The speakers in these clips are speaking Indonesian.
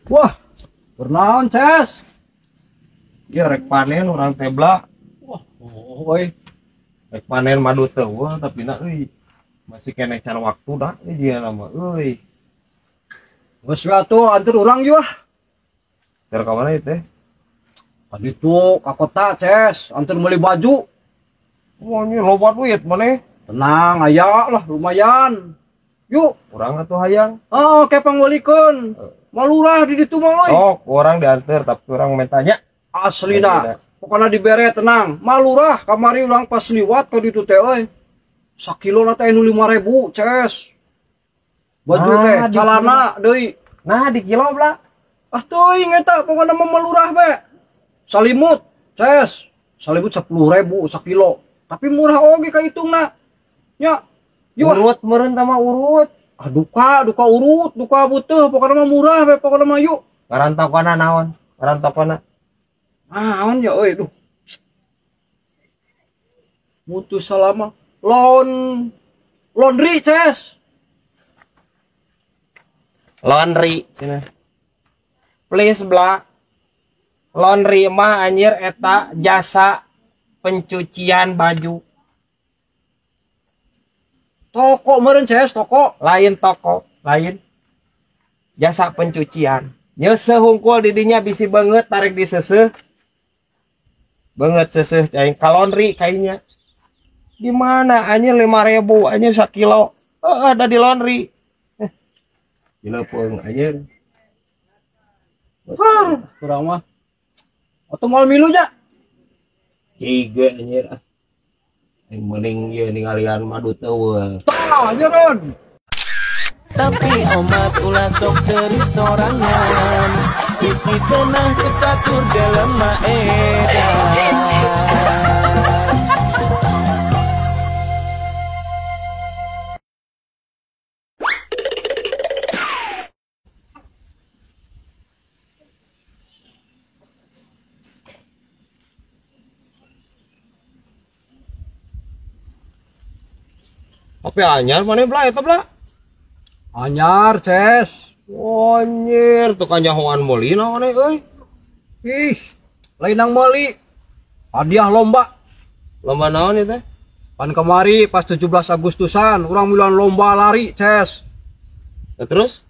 Wah, bernaon Ces? Ya rek panen orang tebla. Wah, oi. Rek panen madu teu tapi na euy. Masih kene can waktu dah ieu nama euy. Geus we atuh anteur urang yeuh. Keur ka mana ieu teh? Tadi tuh ka kota Ces, anteur meuli baju. Oh, ini loba duit maneh. Tenang, aya lah lumayan. Yuk, Urang atuh hayang. oh kayak panggolikeun. Malurah di ditu mah euy. Oh, orang diantar tapi orang mentanya. Aslina. Pokona dibere tenang. Malurah kamari urang pas liwat ka ditu teh euy. Sakilo teh anu 5.000, Ces. Baju teh calana deui. Nah, di kilo bla. Ah teuing eta pokona mah malurah be. Salimut, Ces. Salimut 10.000 sakilo. Tapi murah oge ka hitungna. Nya. Yuk. Urut meureun tama urut. Ah duka urut, duka butuh, pokoknya mah murah be, pokoknya mah yuk. Karantokana naon? Karantokana. Naon ya euy, duh. Mutu salama. Laundry, Ces. Laundry cenah. Please bla. Laundry mah anjir eta jasa pencucian baju. Toko meureun Ces, toko. Lain toko, lain jasa pencucian. Nyeuseuh hungkul di dinya bisi beungeut tarik diseuseuh. Beungeut seuseuh cai ka laundry kayaknya. Di mana anjir 5.000 anjir sakilo. Ada di laundry. Dileupung anjir. Kurang mah. Atuh moal milu nya. Jiga anjir. Yang mending ya ninggalian madu teuweul. Tah, nyeun. Tapi omat ulah sok seri sorangan. Isi tenah cekatur dalam maedan. Tapi anyar mana bla eta bla? Anyar, Ces. Anjir, tuh kan nyahoan meuli naon euy. Ih, lain nang meuli. Hadiah lomba. Lomba naon ieu teh? Pan kemari pas 17 Agustusan, urang miluan lomba lari, Ces. Terus?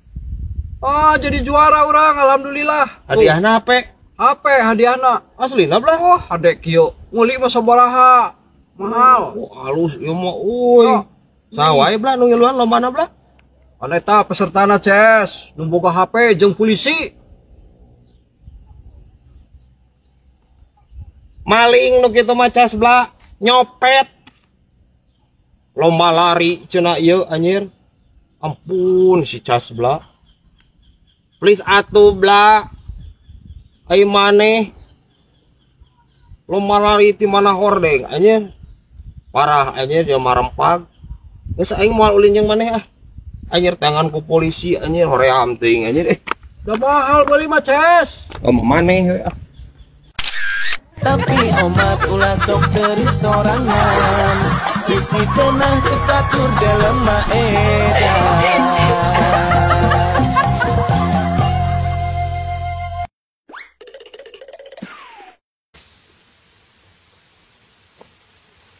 Ah, jadi juara urang, alhamdulillah. Hadiahna apa? HP hadiahna. Aslina bla? Wah, adek kieu. Meuli mah sabaraha? Mahal. Oh, halus ieu mah euy. Sawae bla nu ngiluan lombana bla? Kan eta pesertana Ces, nu boga HP jeung polisi. Maling nu kitu mah cas bla, nyopet. Lomba lari cenah ieu anjir. Ampun si cas bla. Please atuh bla. Ai maneh. Lomba lari ti mana hordeng anjir. Parah anjir dia marempag. Geus aing moal ulin jeung maneh ah. Anjir tangan ku polisi anjir hoream teuing anjir Da mahal beli mah Ces. maneh we ah. Tapi omat ulah sok seri sorangan. Isi tenah cekatur dalam maedan.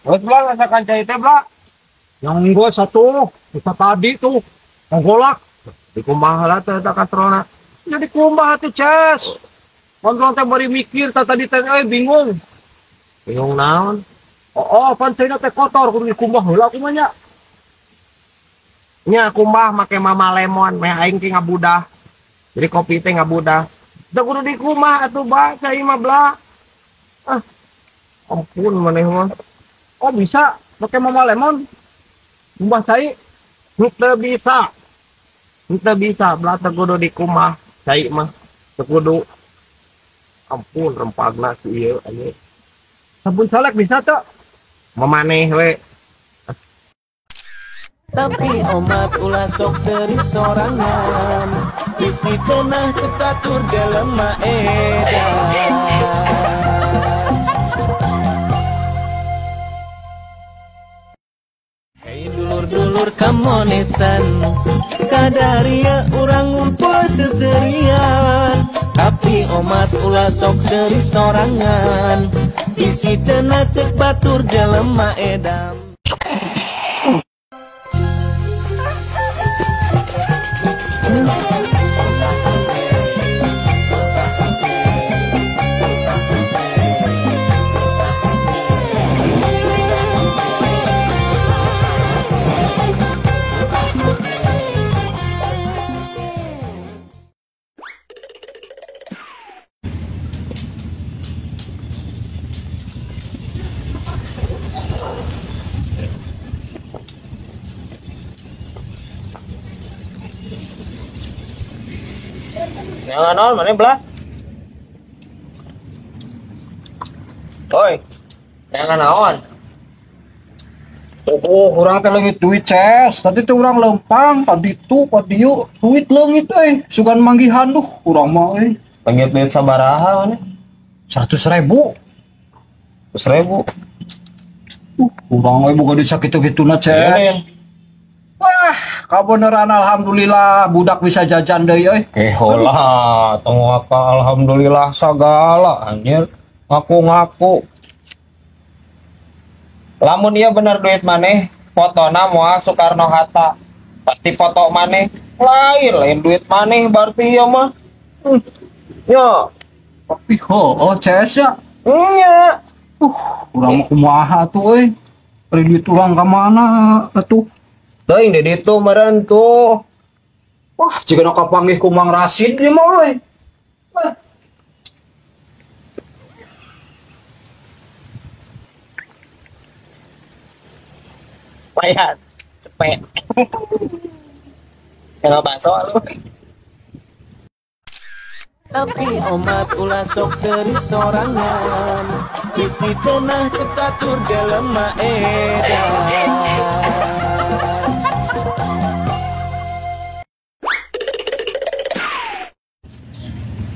Terus bla ngasakan cai teh bla. Yang gua satu, kita tadi tuh menggolak. Di kumaha lah teh eta katrolna. Jadi kumbah tuh Ces. Kontrol teh bari mikir tadi teh bingung. Bingung naon? Oh, pancena teh kotor kudu dikumbah heula kumaha nya. Nya kumbah make mama lemon, meh aing teh ngabudah. Jadi kopi teh ngabudah. Da kudu dikumbah atuh ba, cai mah bla. Ah. Ampun maneh mah. Oh bisa pakai mama lemon. Kumbah cai. Henteu bisa. Henteu bisa, bla teh kudu dikumbah, cai mah. Teu kudu. Ampun rempagna si ieu anjir. Sabun salek bisa tuh. memaneh we. Tapi omat ulah sok seri sorangan, bisi cenah cek batur jelema edan. Hei dulur-dulur kamonesan, kadaria urang ngumpul seserian. Tapi omat ulah sok seri sorangan, bisi cenah cek batur jelema edan. Jangan non, mana belah? Oi, jangan naon. Orang teh leungit duit ces. Tadi teh orang lempang, tadi padieu duit leungit sugan manggihan duh urang mah Panggil duit sabaraha mana? 100.000. 100.000. Urang boga duit sakitu-kituna ces. Iya, Wah, kabeneran alhamdulillah budak bisa jajan deui Heula, tong alhamdulillah sagala anjir. Ngaku-ngaku. Lamun ieu bener duit maneh, fotona moal Soekarno Hatta. Pasti foto maneh lain duit maneh berarti ieu mah. Nya, tapi ces ya. nya. Urang mah kumaha tuh Beri duit urang ka mana atuh? Teuing di ditu meureun tuh. Wah, jika nak kapanggih ku Mang Rasid dia mah Wah. Payah, cepet. Kena bakso lu. Tapi omat ulah sok seri sorangan, bisi cenah cek batur jelema edan.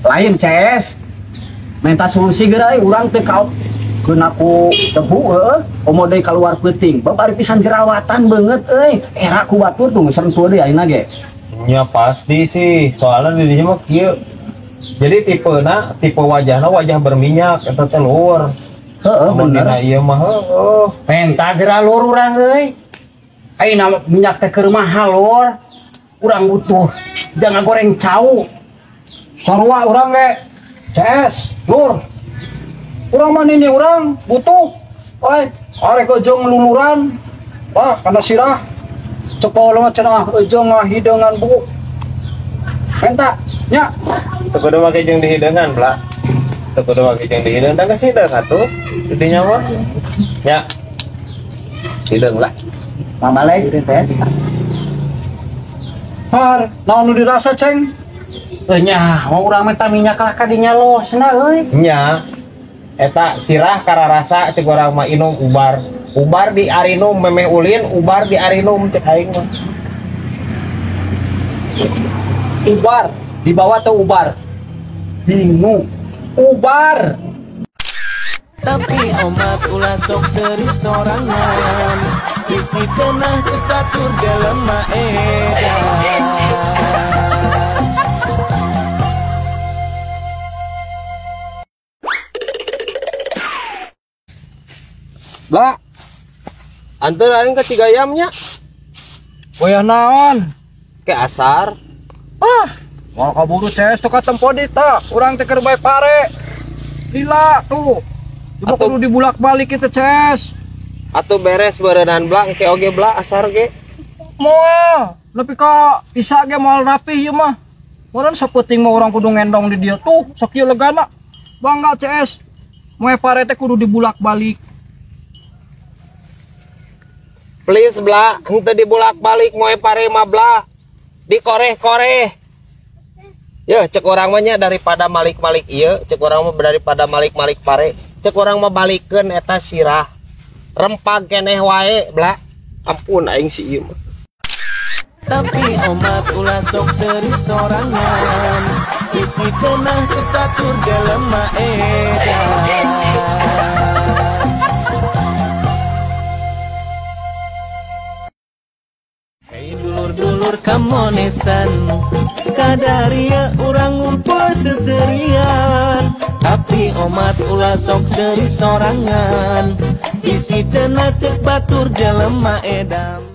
Lain CS minta solusi gerai urang teh kau keun aku tebu komo deui keluar peuting babari pisan jerawatan banget era ku batur tuh sentuh deui ayeuna ge. Ya pasti sih, soalnya di dinya mah kieu. Jadi tipe wajahna wajah berminyak eta teh luhur. Heeh bener. Dina ieu mah heuh. Penta geura lur urang euy. Ayeuna minyak teh keur mahal lur. Urang butuh jangan goreng cau. Sarua urang ge. CS, lur. Urang mah ini urang butuh. Oi, arek ejong luluran. Wah, kana sirah. Cepol mah cenah ejong mah hideungan bu. Penta, nya. Teu kudu make jeung dihideungan, Bla. Teu kudu make jeung dihideung, da kasideung atuh. Didinya mah. Nya. Sideung lah. Mamalek teh. Har, naon nu dirasa, Ceng? Nya, mau urang meta minyak lah kadinya losna euy. Nya. Eta sirah kararasa cek urang mah inum ubar. Ubar di arinum memeh ulin, ubar di arinum cek aing mah. Ubar, di bawah tuh ubar. Bingung. Ubar. Tapi omat ulah sok seri sorangan, bisi cenah cek batur jelema edan. Bla. Anteur aing ke Cigayamnya. Wayah naon? Ke asar. Mau kaburu CS tuh ka tempo di ta. Urang teh keur bae pare. Lila tuh. Coba Atuh. kudu dibulak-balik kita CS. Atuh beres berenang Bla, ke oge Bla asar ge. Moal, nepi ka isa ge moal rapih ieu mah. Moran sapenting mah urang kudu ngendong di dia tuh, sakieu legana. Bangga CS. Moe pare teh kudu dibulak-balik. Please Bla, henteu dibulak-balik moe pare mah Bla. Dikoreh-koreh. Ya, cek orang mah nya daripada malik-malik ieu, cek orang mah daripada malik-malik pare, cek orang mah balikeun eta sirah. rempag keneh wae bla. Ampun aing si ieu mah. Tapi omat ulah sok seri sorangan, isi cenah cepatur jelema edan. Hei dulur-dulur kamonesan, kadaria urang ngumpul seserian. Tapi omat ulah sok seri sorangan, isi cenah cek batur jelema edam.